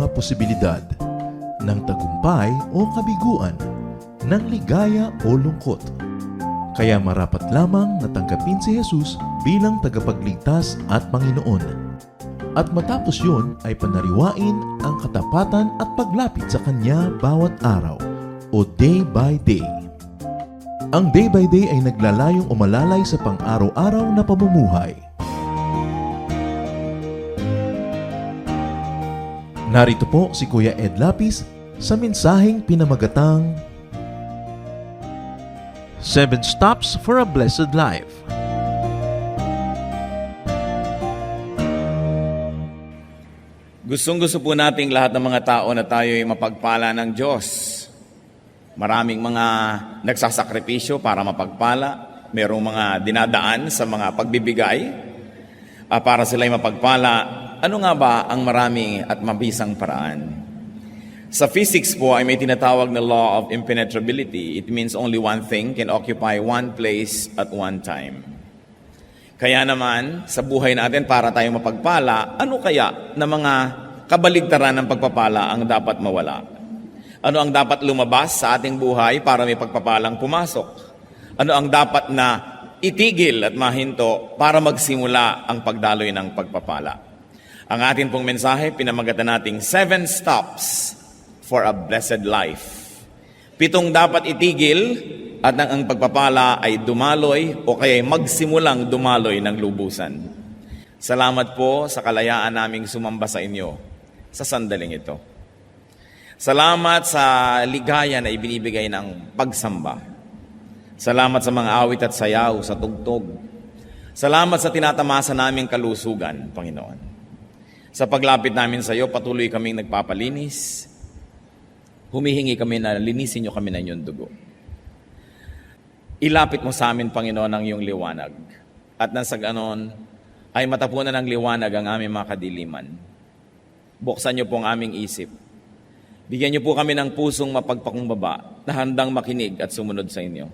mga posibilidad ng tagumpay o kabiguan, ng ligaya o lungkot. Kaya marapat lamang na tanggapin si Jesus bilang tagapagligtas at Panginoon. At matapos yun ay panariwain ang katapatan at paglapit sa Kanya bawat araw o day by day. Ang day by day ay naglalayong umalalay sa pang-araw-araw na pamumuhay. Narito po si Kuya Ed Lapis sa mensaheng pinamagatang 7 Steps for a Blessed Life. Gustong-gusto po nating lahat ng mga tao na tayo ay mapagpala ng Diyos. Maraming mga nagsasakripisyo para mapagpala. Merong mga dinadaan sa mga pagbibigay para sila'y mapagpala. Ano nga ba ang marami at mabisang paraan? Sa physics po ay may tinatawag na law of impenetrability. It means only one thing can occupy one place at one time. Kaya naman, sa buhay natin para tayo mapagpala, ano kaya na mga kabaligtaran ng pagpapala ang dapat mawala? Ano ang dapat lumabas sa ating buhay para may pagpapalang pumasok? Ano ang dapat na itigil at mahinto para magsimula ang pagdaloy ng pagpapala? Ang atin pong mensahe, pinamagatan nating 7 Steps for a Blessed Life. 7 dapat itigil at ang pagpapala ay dumaloy o kaya magsimulang dumaloy ng lubusan. Salamat po sa kalayaan naming sumamba sa inyo sa sandaling ito. Salamat sa ligaya na ibinibigay ng pagsamba. Salamat sa mga awit at sayaw, sa tugtog. Salamat sa tinatamasa naming kalusugan, Panginoon. Sa paglapit namin sa iyo, patuloy kaming nagpapalinis. Humihingi kami na linisin niyo kami ng iyong dugo. Ilapit mo sa amin, Panginoon, ang iyong liwanag. At nang sa ganon, ay matapunan ng liwanag ang aming mga kadiliman. Buksan niyo po ang aming isip. Bigyan niyo po kami ng pusong mapagpakumbaba na handang makinig at sumunod sa inyo.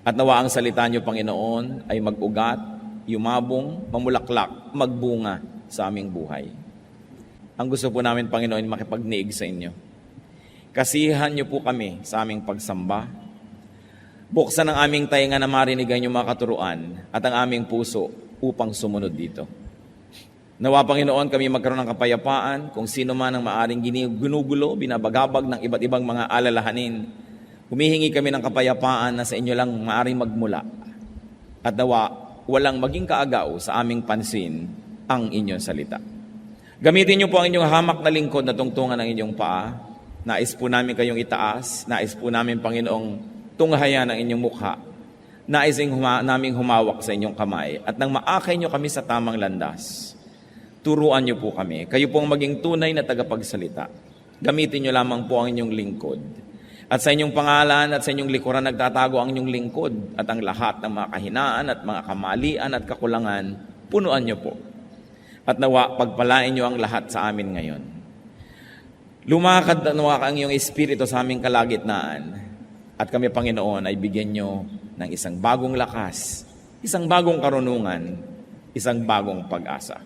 At nawa ang salita niyo, Panginoon, ay mag-ugat, yumabong, mamulaklak, magbunga sa aming buhay. Ang gusto po namin, Panginoon, makipagniig sa inyo. Kasihan niyo po kami sa aming pagsamba. Buksan ang aming tainga na marinig ang inyong mga katuruan at ang aming puso upang sumunod dito. Nawa, Panginoon, kami magkaroon ng kapayapaan kung sino man ang maaring ginugulo, binabagabag ng iba't ibang mga alalahanin. Humihingi kami ng kapayapaan na sa inyo lang maaring magmula. At nawa, walang maging kaagaw sa aming pansin ang inyong salita. Gamitin niyo po ang inyong hamak na lingkod na tungtungan ng inyong paa. Nais po namin kayong itaas. Nais po namin, Panginoong, tunghayan ang inyong mukha. Nais namin humawak sa inyong kamay. At nang maakay niyo kami sa tamang landas, turuan niyo po kami. Kayo pong maging tunay na tagapagsalita. Gamitin niyo lamang po ang inyong lingkod. At sa inyong pangalan at sa inyong likuran nagtatago ang inyong lingkod. At ang lahat ng mga kahinaan at mga kamalian at kakulangan, punuan niyo po. At nawa, pagpalain niyo ang lahat sa amin ngayon. Lumakad nawa ang iyong espiritu sa aming kalagitnaan. At kami, Panginoon, ay bigyan niyo ng isang bagong lakas, isang bagong karunungan, isang bagong pag-asa.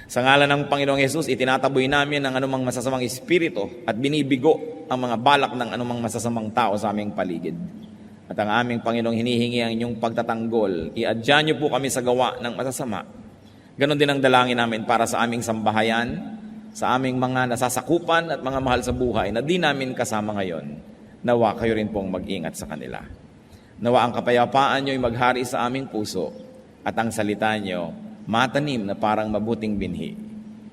Sa ngalan ng Panginoong Yesus, itinataboy namin ang anumang masasamang espiritu at binibigo ang mga balak ng anumang masasamang tao sa aming paligid. At ang aming Panginoong hinihingi ang inyong pagtatanggol. Iadya niyo po kami sa gawa ng masasama. Ganon din ang dalangin namin para sa aming sambahayan, sa aming mga nasasakupan at mga mahal sa buhay na di namin kasama ngayon. Nawa kayo rin pong mag-ingat sa kanila. Nawa ang kapayapaan niyo ay maghari sa aming puso at ang salita niyo matanim na parang mabuting binhi.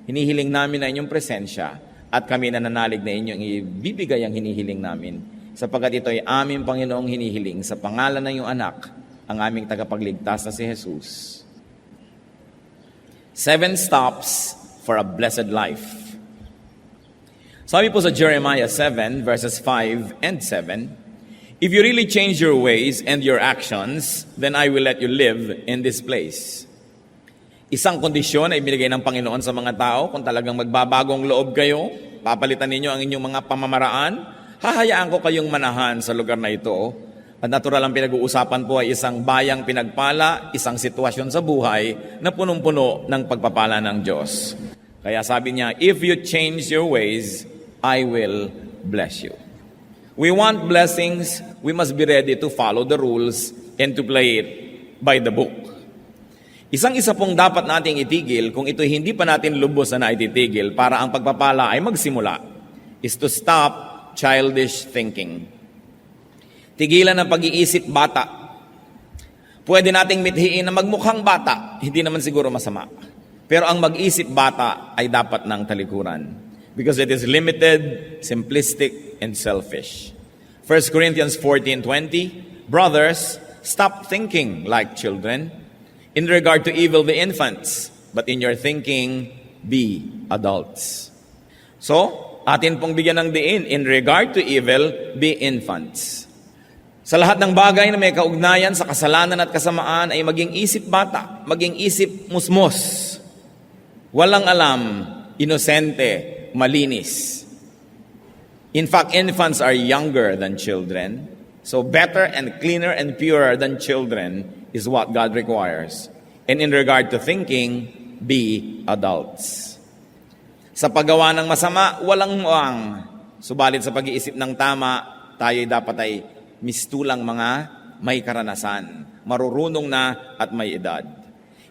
Hinihiling namin na inyong presensya at kami nananalig na inyong ibibigay ang hinihiling namin sapagkat ito ay aming Panginoong hinihiling sa pangalan ng iyong anak, ang aming tagapagligtas na si Jesus. 7 Steps for a Blessed Life. Sabi po sa Jeremiah 7 verses 5 and 7, "If you really change your ways and your actions, then I will let you live in this place." Isang kondisyon ay binigay ng Panginoon sa mga tao. Kung talagang magbabagong loob kayo, papalitan ninyo ang inyong mga pamamaraan, hahayaan ko kayong manahan sa lugar na ito. At natural ang pinag-uusapan po ay isang bayang pinagpala, isang sitwasyon sa buhay na punong-puno ng pagpapala ng Diyos. Kaya sabi niya, if you change your ways, I will bless you. We want blessings, we must be ready to follow the rules and to play it by the book. Isang-isa pong dapat nating itigil kung ito hindi pa natin lubos na naititigil para ang pagpapala ay magsimula is to stop childish thinking. Tigilan ang pag-iisip bata. Pwede nating mithiin na magmukhang bata, hindi naman siguro masama. Pero ang mag-isip bata ay dapat ng talikuran because it is limited, simplistic, and selfish. 1 Corinthians 14:20, brothers, stop thinking like children. In regard to evil, be infants, but in your thinking, be adults. So, atin pong bigyan ng diin, in regard to evil, be infants. Sa lahat ng bagay na may kaugnayan sa kasalanan at kasamaan ay maging isip bata, maging isip musmos. Walang alam, inosente, malinis. In fact, infants are younger than children. So better and cleaner and purer than children is what God requires. And in regard to thinking, be adults. Sa paggawa ng masama, walang muang. Subalit sa pag-iisip ng tama, tayo dapat ay mistulang mga may karanasan, marurunong na at may edad.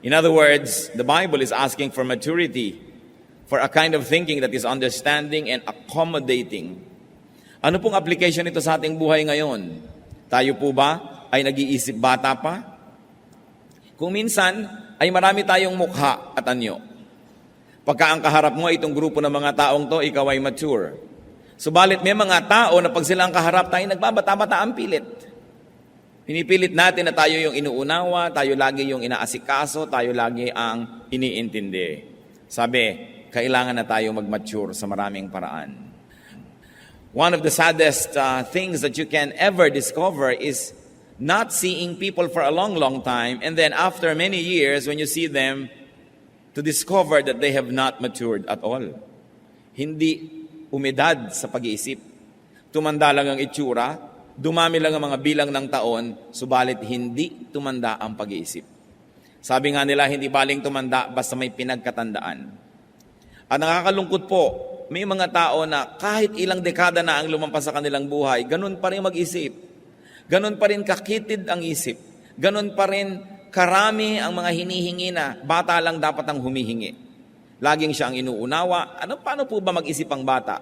In other words, the Bible is asking for maturity, for a kind of thinking that is understanding and accommodating. Ano pong application nito sa ating buhay ngayon? Tayo po ba ay nag-iisip bata pa? Kung minsan, ay marami tayong mukha at anyo. Pagka ang kaharap mo itong grupo ng mga taong to, ikaw ay mature. Subalit may mga tao na pag sila ang kaharap tayo, nagbabata-bata ang pilit. Pinipilit natin na tayo yung inuunawa, tayo lagi yung inaasikaso, tayo lagi ang iniintindi. Sabi, kailangan na tayo mag-mature sa maraming paraan. One of the saddest things that you can ever discover is not seeing people for a long, long time, and then after many years, when you see them, to discover that they have not matured at all. Hindi umedad sa pag-iisip. Tumanda lang ang itsura, dumami lang ang mga bilang ng taon, subalit hindi tumanda ang pag-iisip. Sabi nga nila, hindi baling tumanda basta may pinagkatandaan. At nakakalungkot po, may mga tao na kahit ilang dekada na ang lumampas sa kanilang buhay, ganun pa rin mag-isip. Ganun pa rin kakitid ang isip. Ganun pa rin karami ang mga hinihingi na bata lang dapat ang humihingi. Laging siya ang inuunawa. Paano po ba mag-isip ang bata?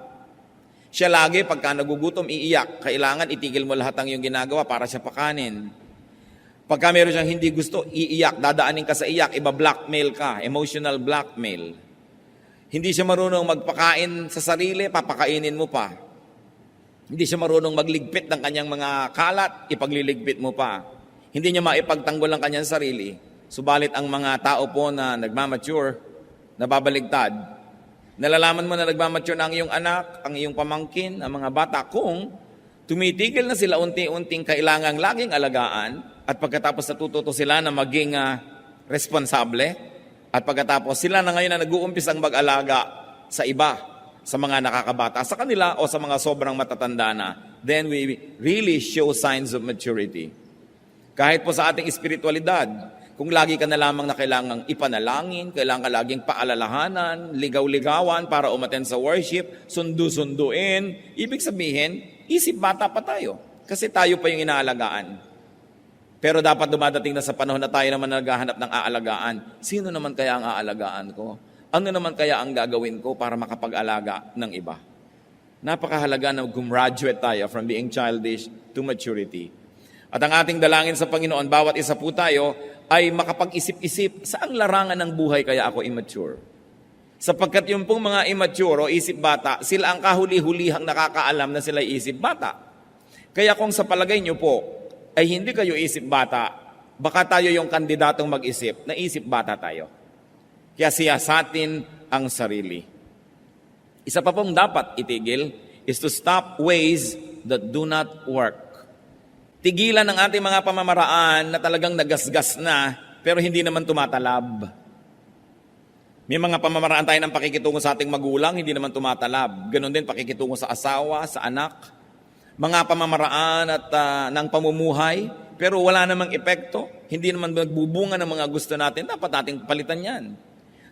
Siya lagi pagka nagugutom, iiyak. Kailangan itigil mo lahat ng iyong ginagawa para siya pakanin. Pagka meron siyang hindi gusto, iiyak. Dadaanin ka sa iyak, iba-blackmail ka. Emotional blackmail. Hindi siya marunong magpakain sa sarili, papakainin mo pa. Hindi siya marunong magligpit ng kanyang mga kalat, ipagliligpit mo pa. Hindi niya maipagtanggol ang kanyang sarili. Subalit ang mga tao po na nagmamature, nababaligtad, nalalaman mo na nagmamature na ang iyong anak, ang iyong pamangkin, ang mga bata, kung tumitigil na sila unti-unting kailangang laging alagaan at pagkatapos natututo sila na maging responsable, at pagkatapos, sila na ngayon na nag-uumpisang mag-alaga sa iba, sa mga nakakabata, sa kanila o sa mga sobrang matatanda na, then we really show signs of maturity. Kahit po sa ating espiritualidad, kung lagi ka na lamang na kailangang ipanalangin, kailangan ka laging paalalahanan, ligaw-ligawan para umattend sa worship, sundu-sunduin, ibig sabihin, isip bata pa tayo. Kasi tayo pa yung inaalagaan. Pero dapat dumadating na sa panahon na tayo naman naghahanap ng aalagaan. Sino naman kaya ang aalagaan ko? Ano naman kaya ang gagawin ko para makapag-alaga ng iba? Napakahalaga na gumraduate tayo from being childish to maturity. At ang ating dalangin sa Panginoon, bawat isa po tayo ay makapag-isip-isip, saang larangan ng buhay kaya ako immature? Sapagkat yung pong mga immature o isip bata, sila ang kahuli-hulihang nakakaalam na sila isip bata. Kaya kung sa palagay nyo po, ay hindi kayo isip bata, baka tayo yung kandidatong mag-isip na isip bata tayo. Kaya siyasatin ang sarili. Isa pa pong dapat itigil is to stop ways that do not work. Tigilan ang ating mga pamamaraan na talagang nagasgas na pero hindi naman tumatalab. May mga pamamaraan tayo ng pakikitungo sa ating magulang, hindi naman tumatalab. Ganon din pakikitungo sa asawa, sa anak. Mga pamamaraan at ng pamumuhay, pero wala namang epekto, hindi naman nagbubunga ng mga gusto natin, dapat nating palitan yan.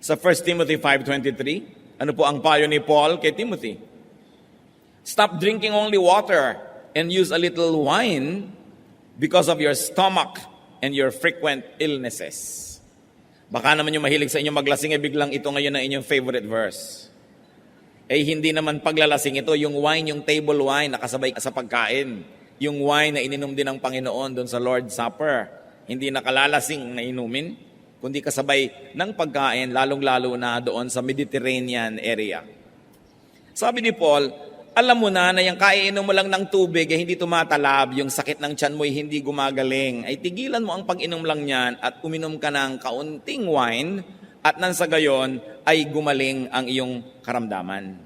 Sa 1 Timothy 5:23, Ano po ang payo ni Paul kay Timothy? Stop drinking only water and use a little wine because of your stomach and your frequent illnesses. Baka naman yung mahilig sa inyo maglasing, biglang ito ngayon ang inyong favorite verse. Hindi naman paglalasing ito, yung wine, yung table wine, nakasabay sa pagkain. Yung wine na ininom din ng Panginoon doon sa Lord's Supper. Hindi nakalalasing na inumin, kundi kasabay ng pagkain, lalong-lalo na doon sa Mediterranean area. Sabi ni Paul, alam mo na yung kaiinom mo lang ng tubig, hindi tumatalab, yung sakit ng tiyan mo hindi gumagaling, ay tigilan mo ang pag-inom lang niyan at uminom ka ng kaunting wine at nang sa gayon ay gumaling ang iyong karamdaman.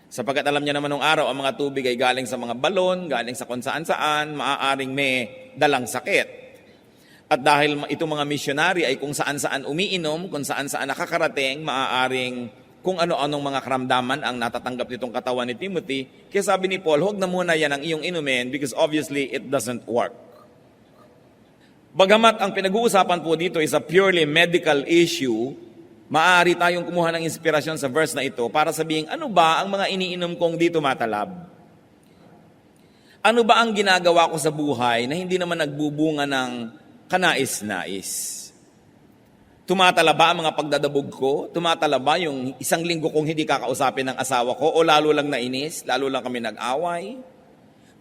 Sapagkat alam niya naman nung araw, ang mga tubig ay galing sa mga balon, galing sa kung saan-saan, maaaring may dalang sakit. At dahil itong mga missionary ay kung saan-saan umiinom, kung saan-saan nakakarating, maaaring kung ano-anong mga karamdaman ang natatanggap nitong katawan ni Timothy. Kaya sabi ni Paul, huwag na muna yan ang iyong inumin because obviously it doesn't work. Bagamat ang pinag-uusapan po dito is a purely medical issue, maaari tayong kumuha ng inspirasyon sa verse na ito para sabihin, ano ba ang mga iniinom kong di tumatalab? Ano ba ang ginagawa ko sa buhay na hindi naman nagbubunga ng kanais-nais? Tumatala ba ang mga pagdadabog ko? Tumatala ba yung isang linggo kong hindi kakausapin ng asawa ko o lalo lang nainis, lalo lang kami nag-away?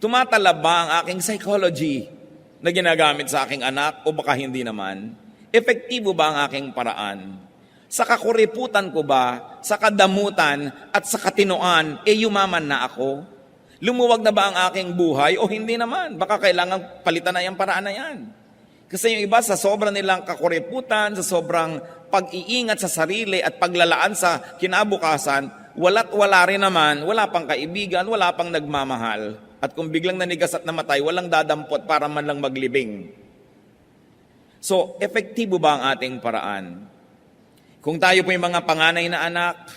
Tumatala ba ang aking psychology na ginagamit sa aking anak o baka hindi naman? Epektibo ba ang aking paraan? Sa kakuriputan ko ba, sa kadamutan at sa katinoan, yumaman na ako? Lumuwag na ba ang aking buhay o hindi naman? Baka kailangan palitan na yung paraan na yan. Kasi yung iba sa sobrang nilang kakuriputan, sa sobrang pag-iingat sa sarili at paglalaan sa kinabukasan, wala't wala rin naman, wala pang kaibigan, wala pang nagmamahal. At kung biglang nanigas at namatay, walang dadampot para man lang maglibing. So, epektibo ba ang ating paraan? Kung tayo po yung mga panganay na anak,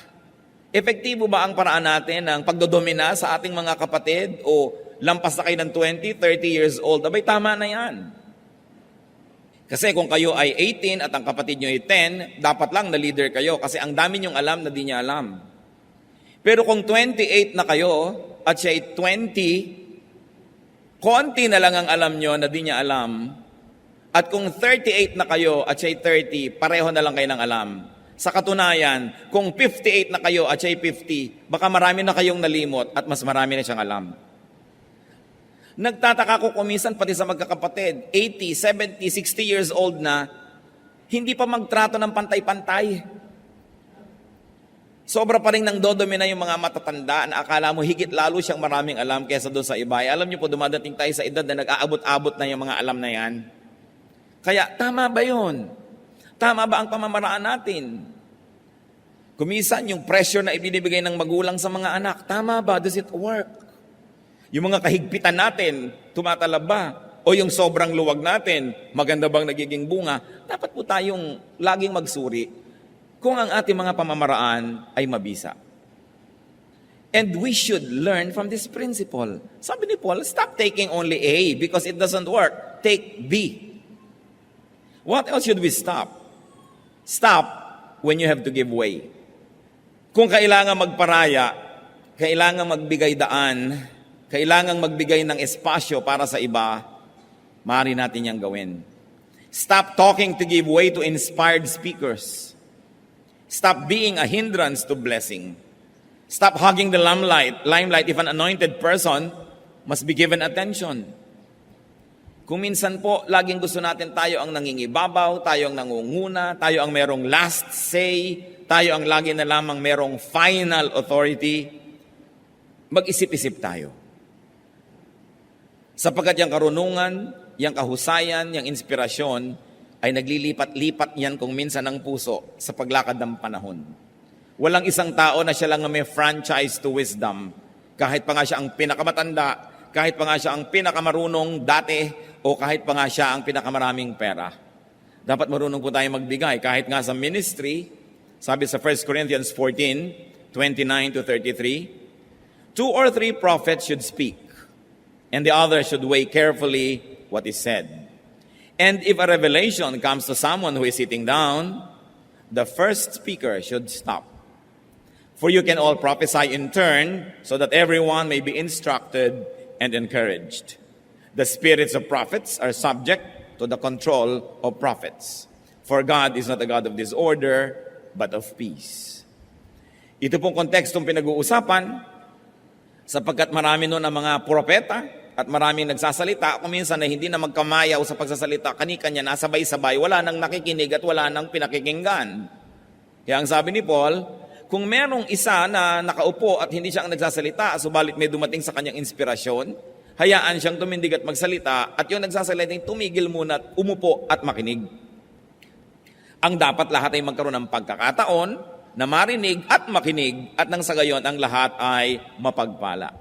epektibo ba ang paraan natin ng pagdodomina sa ating mga kapatid o lampas na kayo ng 20, 30 years old? Abay, tama na yan. Kasi kung kayo ay 18 at ang kapatid nyo ay 10, dapat lang na leader kayo kasi ang dami nyong alam na di niya alam. Pero kung 28 na kayo at siya ay 20, konti na lang ang alam nyo na di niya alam. At kung 38 na kayo at siya ay 30, pareho na lang kayo ng alam. Sa katunayan, kung 58 na kayo at siya'y 50, baka marami na kayong nalimot at mas marami na siyang alam. Nagtataka ko kuminsan pati sa magkakapatid, 80, 70, 60 years old na, hindi pa magtrato ng pantay-pantay. Sobra pa rin nang dodomina yung mga matatanda na akala mo higit lalo siyang maraming alam kaysa doon sa iba. Alam niyo po, dumadating tayo sa edad na nag-aabot-abot na yung mga alam na yan. Kaya tama ba yun? Tama ba ang pamamaraan natin? Kumisan yung pressure na ibinibigay ng magulang sa mga anak, tama ba? Does it work? Yung mga kahigpitan natin, tumatalab ba? O yung sobrang luwag natin, maganda bang nagiging bunga? Dapat po tayong laging magsuri kung ang ating mga pamamaraan ay mabisa. And we should learn from this principle. Sabi ni Paul, stop taking only A because it doesn't work. Take B. What else should we stop? Stop when you have to give way. Kung kailangan magparaya, kailangan magbigay daan, kailangan magbigay ng espasyo para sa iba, maaari natin yang gawin. Stop talking to give way to inspired speakers. Stop being a hindrance to blessing. Stop hugging the limelight if an anointed person must be given attention. Kung minsan po, laging gusto natin tayo ang nangingibabaw, tayo ang nangunguna, tayo ang merong last say, tayo ang lagi na lamang merong final authority, mag-isip-isip tayo. Sapagkat yung karunungan, yung kahusayan, yung inspirasyon, ay naglilipat-lipat yan kung minsan ng puso sa paglakad ng panahon. Walang isang tao na siya lang may franchise to wisdom. Kahit pa nga siya ang pinakamatanda, kahit pa nga siya ang pinakamarunong dati, o kahit pa nga siya ang pinakamaraming pera. Dapat marunong po tayo magbigay. Kahit nga sa ministry, sabi sa 1 Corinthians 14, 29 to 33, 2 or 3 prophets should speak, and the other should weigh carefully what is said. And if a revelation comes to someone who is sitting down, the first speaker should stop. For you can all prophesy in turn, so that everyone may be instructed and encouraged. The spirits of prophets are subject to the control of prophets. For God is not a God of disorder, but of peace. Ito pong kontekstong pinag-uusapan, sapagkat marami noon ang mga propeta at maraming nagsasalita, kung minsan na hindi na magkamayaw sa pagsasalita, kani-kanya nasabay-sabay, wala nang nakikinig at wala nang pinakikinggan. Kaya ang sabi ni Paul, kung merong isa na nakaupo at hindi siya ang nagsasalita, subalit may dumating sa kanyang inspirasyon, hayaan siyang tumindig at magsalita, at yung nagsasalita ay tumigil muna at umupo at makinig. Ang dapat lahat ay magkaroon ng pagkakataon na marinig at makinig, at nang sa gayon ang lahat ay mapagpala.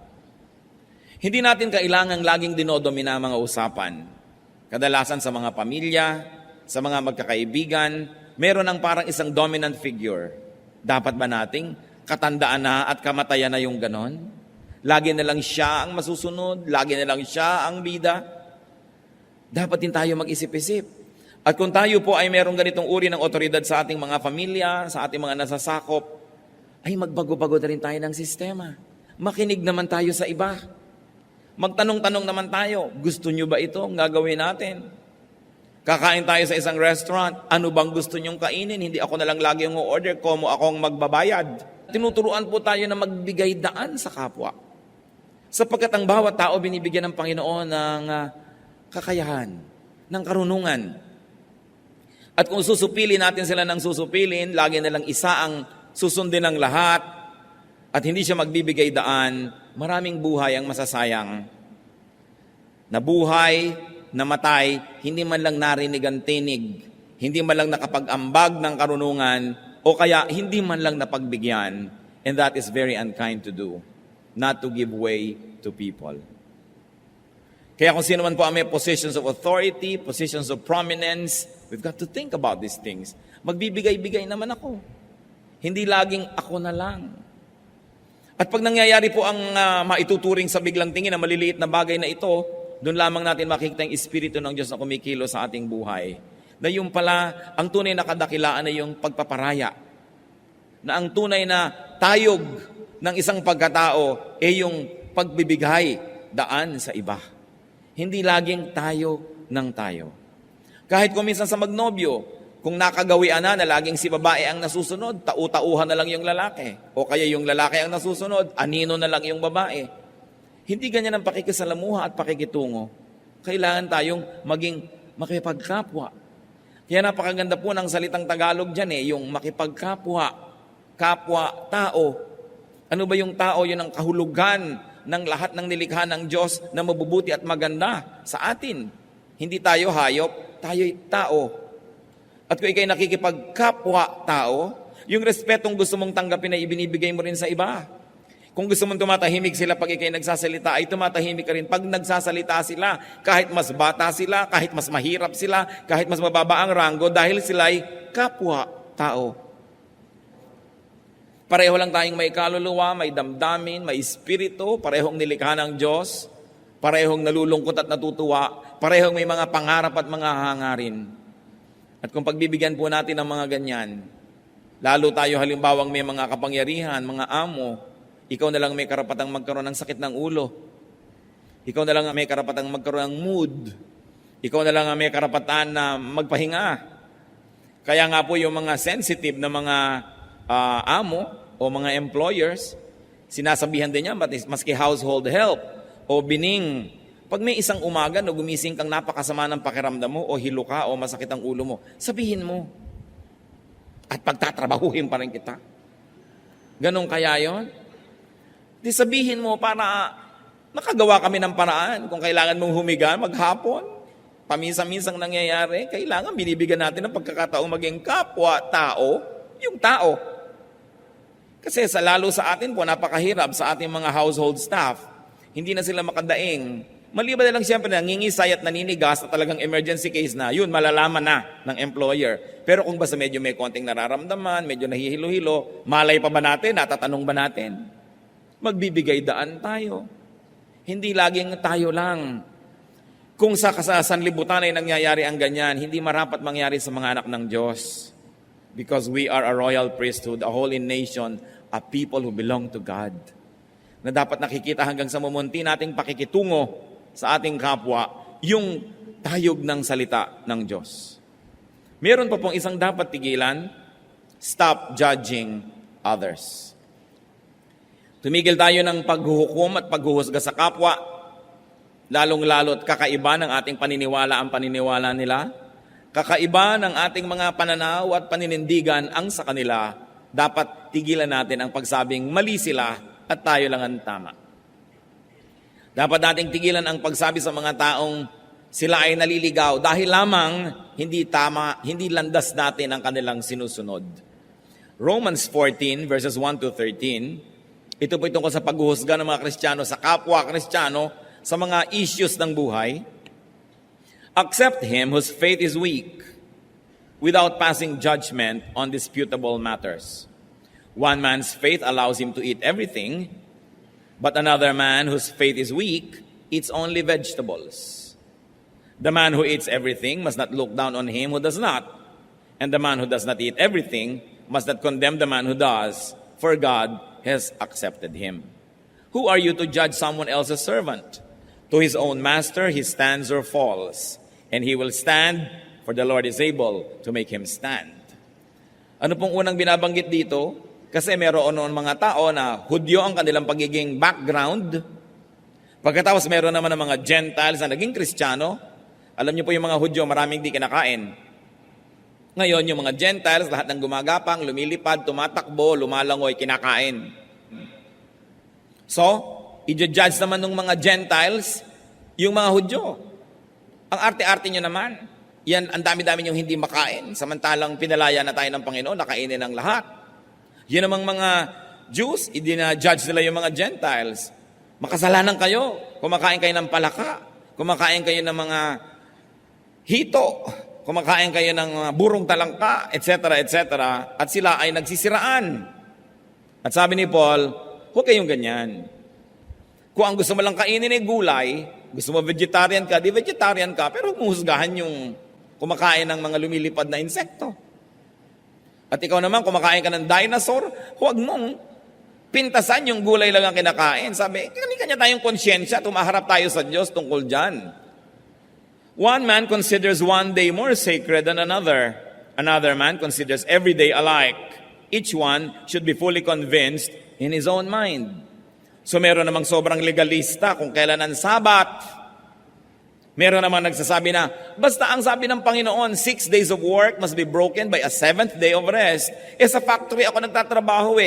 Hindi natin kailangang laging dinodomina ang mga usapan. Kadalasan sa mga pamilya, sa mga magkakaibigan, meron ang parang isang dominant figure. Dapat ba nating katandaan na at kamatayan na yung ganon? Lagi na lang siya ang masusunod, lagi na lang siya ang bida. Dapat din tayo mag-isip-isip. At kung tayo po ay merong ganitong uri ng otoridad sa ating mga pamilya, sa ating mga nasasakop, ay magbago-bago na rin tayo ng sistema. Makinig naman tayo sa iba. Magtanong-tanong naman tayo, gusto nyo ba ito? Ang gagawin natin. Kakain tayo sa isang restaurant, ano bang gusto nyong kainin? Hindi ako na lang lagi yung order, komo akong magbabayad. Tinuturuan po tayo na magbigay daan sa kapwa. Sapagkat ang bawat tao binibigyan ng Panginoon ng kakayahan, ng karunungan. At kung susupilin natin sila ng susupilin, lagi na lang isa ang susundin ng lahat, at hindi siya magbibigay daan, maraming buhay ang masasayang. Nabuhay, namatay, hindi man lang narinig ang tinig, hindi man lang nakapag-ambag ng karunungan, o kaya hindi man lang napagbigyan, and that is very unkind to do, not to give way to people. Kaya kung sino man po ang may positions of authority, positions of prominence, we've got to think about these things. Magbibigay-bigay naman ako. Hindi laging ako na lang. At pag nangyayari po ang maituturing sa biglang tingin na maliliit na bagay na ito, doon lamang natin makikita yung Espiritu ng Diyos na kumikilo sa ating buhay. Na yung pala, ang tunay na kadakilaan ay yung pagpaparaya. Na ang tunay na tayog ng isang pagkatao ay yung pagbibigay daan sa iba. Hindi laging tayo ng tayo. Kahit kung minsan sa magnobyo, kung nakagawian na laging si babae ang nasusunod, tau-tauhan na lang yung lalaki. O kaya yung lalaki ang nasusunod, anino na lang yung babae. Hindi ganyan ang pakikisalamuha at pakikitungo. Kailangan tayong maging makipagkapwa. Kaya napakaganda po ng salitang Tagalog dyan yung makipagkapwa, kapwa, tao. Ano ba yung tao? Yun ang kahulugan ng lahat ng nilikha ng Diyos na mabubuti at maganda sa atin. Hindi tayo hayop, tayo'y tao. At kung ikaw'y nakikipagkapwa-tao, yung respetong gusto mong tanggapin ay ibinibigay mo rin sa iba. Kung gusto mong tumatahimik sila pag ikaw'y nagsasalita, ay tumatahimik ka rin pag nagsasalita sila. Kahit mas bata sila, kahit mas mahirap sila, kahit mas mababa ang ranggo, dahil sila'y kapwa-tao. Pareho lang tayong may kaluluwa, may damdamin, may espiritu, parehong nilikha ng Diyos, parehong nalulungkot at natutuwa, parehong may mga pangarap at mga hangarin. At kung pagbibigyan po natin ng mga ganyan, lalo tayo halimbawang may mga kapangyarihan, mga amo, ikaw na lang may karapatang magkaroon ng sakit ng ulo. Ikaw na lang may karapatang magkaroon ng mood. Ikaw na lang may karapatan na magpahinga. Kaya nga po yung mga sensitive na mga amo o mga employers, sinasabihan din niya, maski household help o bining. Pag may isang umaga na gumising kang napakasama ng pakiramdam mo o hilo ka o masakit ang ulo mo, sabihin mo. At pagtatrabahuhin pa rin kita. Ganon kaya yon? Di sabihin mo para nakagawa kami ng paraan. Kung kailangan mong humiga maghapon, paminsan-minsang nangyayari, kailangan binibigyan natin ng pagkakataong maging kapwa-tao, yung tao. Kasi lalo sa atin po, napakahirap sa ating mga household staff. Hindi na sila makadaing. Maliban na lang siyempre nangingisay at naninigas na talagang emergency case na, yun, malalaman na ng employer. Pero kung basta medyo may konting nararamdaman, medyo nahihilo-hilo, malay pa ba natin, natatanong ba natin? Magbibigay daan tayo. Hindi laging tayo lang. Kung sa sanlibutan ay nangyayari ang ganyan, hindi marapat mangyari sa mga anak ng Diyos. Because we are a royal priesthood, a holy nation, a people who belong to God. Na dapat nakikita hanggang sa mumunti nating pakikitungo sa ating kapwa, yung tayog ng salita ng Diyos. Meron pa pong isang dapat tigilan, stop judging others. Tumigil tayo ng paghuhukom at paghuhusga sa kapwa, lalong-lalo at kakaiba ng ating paniniwala ang paniniwala nila, kakaiba ng ating mga pananaw at paninindigan ang sa kanila, dapat tigilan natin ang pagsabing mali sila at tayo lang ang tama. Dapat nating tigilan ang pagsabi sa mga taong sila ay naliligaw dahil lamang hindi tama, hindi landas natin ang kanilang sinusunod. Romans 14 verses 1 to 13, ito po tungkol sa paghuhusga ng mga Kristiyano sa kapwa Kristiyano sa mga issues ng buhay. Accept him whose faith is weak without passing judgment on disputable matters. One man's faith allows him to eat everything, but another man whose faith is weak eats only vegetables. The man who eats everything must not look down on him who does not, and the man who does not eat everything must not condemn the man who does, for God has accepted him. Who are you to judge someone else's servant? To his own master he stands or falls, and he will stand, for the Lord is able to make him stand. Ano pong unang binabanggit dito? Kasi meron mga tao na Hudyo ang kanilang pagiging background. Pagkatapos meron naman ng mga Gentiles na naging Kristiyano. Alam niyo po yung mga Hudyo, maraming di kinakain. Ngayon, yung mga Gentiles, lahat ng gumagapang, lumilipad, tumatakbo, lumalangoy, kinakain. So, i-judge naman ng mga Gentiles yung mga Hudyo. Ang arte-arte nyo naman. Yan, ang dami-dami yung hindi makain. Samantalang pinalaya na tayo ng Panginoon, nakainin ang lahat. Yan namang mga Jews, i-judge nila yung mga Gentiles. Makasalanan kayo. Kumakain kayo ng palaka. Kumakain kayo ng mga hito. Kumakain kayo ng mga burong talangka, etc., etc. At sila ay nagsisiraan. At sabi ni Paul, huwag kayong ganyan. Kung ang gusto mo lang kainin ay gulay, gusto mo vegetarian ka, di vegetarian ka, pero huwag mong husgahan yung kumakain ng mga lumilipad na insekto. At ikaw naman, kumakain ka ng dinosaur, huwag mong pintasan yung gulay lang ang kinakain. Sabi, kanya-kanya tayong konsyensya, tumaharap tayo sa Diyos tungkol dyan. One man considers one day more sacred than another. Another man considers every day alike. Each one should be fully convinced in his own mind. So meron namang sobrang legalista kung kailan ang Sabat. Meron namang nagsasabi na, basta ang sabi ng Panginoon, 6 days of work must be broken by a 7th day of rest. Sa factory ako nagtatrabaho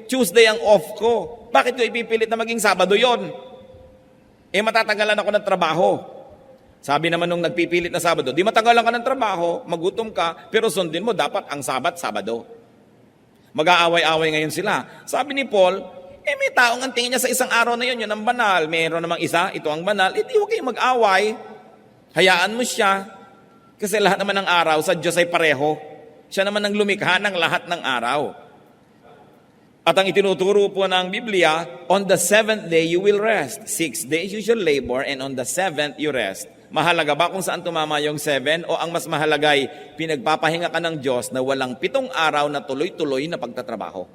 Tuesday ang off ko. Bakit ko ipipilit na maging Sabado yon? Matatagalan ako ng trabaho. Sabi naman nung nagpipilit na Sabado, di matagalan ka ng trabaho, magutom ka, pero sundin mo dapat ang Sabat, Sabado. Mag-aaway-aaway ngayon sila. Sabi ni Paul, may taong ang tingin niya sa isang araw na yun ang banal. Mayroon namang isa, ito ang banal. Di huwag kayong mag-away. Hayaan mo siya. Kasi lahat naman ng araw sa Diyos ay pareho. Siya naman ang lumikha ng lahat ng araw. At ang itinuturo po ng Biblia, on the 7th day you will rest. 6 days you shall labor, and on the 7th you rest. Mahalaga ba kung saan tumama yung 7? O ang mas mahalagay, pinagpapahinga ka ng Diyos na walang 7 araw na tuloy-tuloy na pagtatrabaho.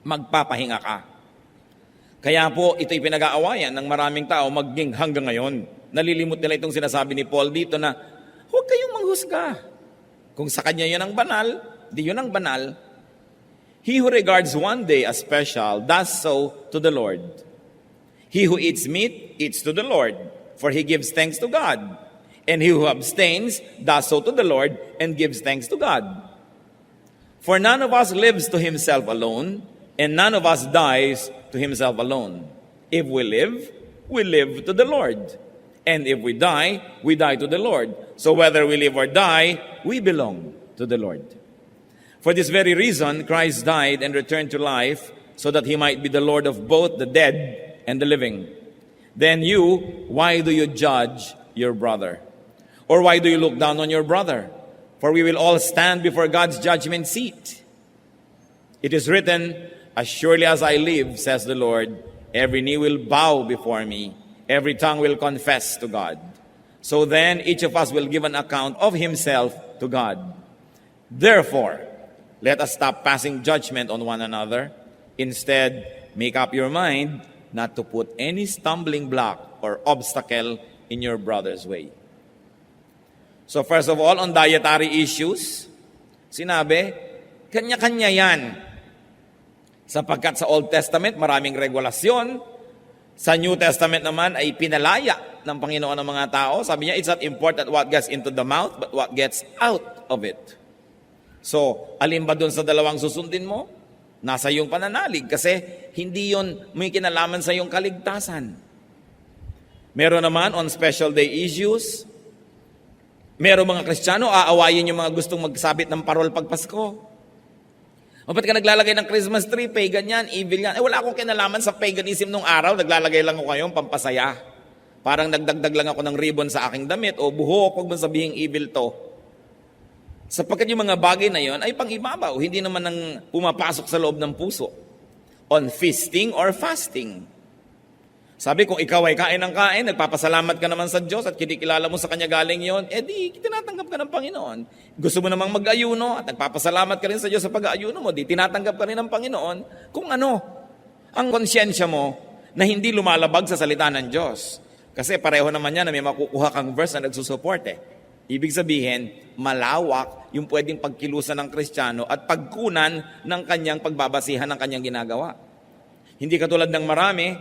Magpapahinga ka. Kaya po, ito'y pinag-aawayan ng maraming tao maging hanggang ngayon. Nalilimot nila itong sinasabi ni Paul dito na, huwag kayong manghusga. Kung sa kanya yun ang banal, di yun ang banal. He who regards one day as special does so to the Lord. He who eats meat eats to the Lord, for he gives thanks to God. And he who abstains does so to the Lord and gives thanks to God. For none of us lives to himself alone, and none of us dies to himself alone. If we live to the Lord. And if we die to the Lord. So whether we live or die, we belong to the Lord. For this very reason, Christ died and returned to life, so that he might be the Lord of both the dead and the living. Then you, why do you judge your brother? Or why do you look down on your brother? For we will all stand before God's judgment seat. It is written, as surely as I live, says the Lord, every knee will bow before me, every tongue will confess to God. So then each of us will give an account of himself to God. Therefore, let us stop passing judgment on one another, Instead, make up your mind not to put any stumbling block or obstacle in your brother's way. So first of all, on dietary issues, sinabi, kanya-kanya yan. Sapagkat sa Old Testament, maraming regulasyon. Sa New Testament naman ay pinalaya ng Panginoon ng mga tao. Sabi niya, it's not important what gets into the mouth, but what gets out of it. So, alin ba dun sa dalawang susundin mo? Nasa iyong pananalig kasi hindi yon may kinalaman sa iyong kaligtasan. Meron naman on special day issues, meron mga Kristiyano, aawayin yung mga gustong magsabit ng parol pag Pasko. O ba't ka naglalagay ng Christmas tree, pagan yan, evil yan? Wala akong kinalaman sa paganism nung araw, naglalagay lang ko kayong pampasaya. Parang nagdagdag lang ako ng ribbon sa aking damit o buhok, huwag mo sabihing evil to. Sapagkat yung mga bagay na yon ay pang-ibabaw, hindi naman nang pumapasok sa loob ng puso. On feasting or fasting. Sabi, kung ikaw ay kain ng kain, nagpapasalamat ka naman sa Diyos at kinikilala mo sa Kanya galing yon, di tinatanggap ka ng Panginoon. Gusto mo namang mag-ayuno at nagpapasalamat ka rin sa Diyos sa pag-ayuno mo, di tinatanggap ka rin ng Panginoon kung ano ang konsyensya mo na hindi lumalabag sa salita ng Diyos. Kasi pareho naman yan na may makukuha kang verse na nagsusupport Ibig sabihin, malawak yung pwedeng pagkilusan ng Kristiyano at pagkunan ng kanyang pagbabasihan ng kanyang ginagawa. Hindi katulad ng marami,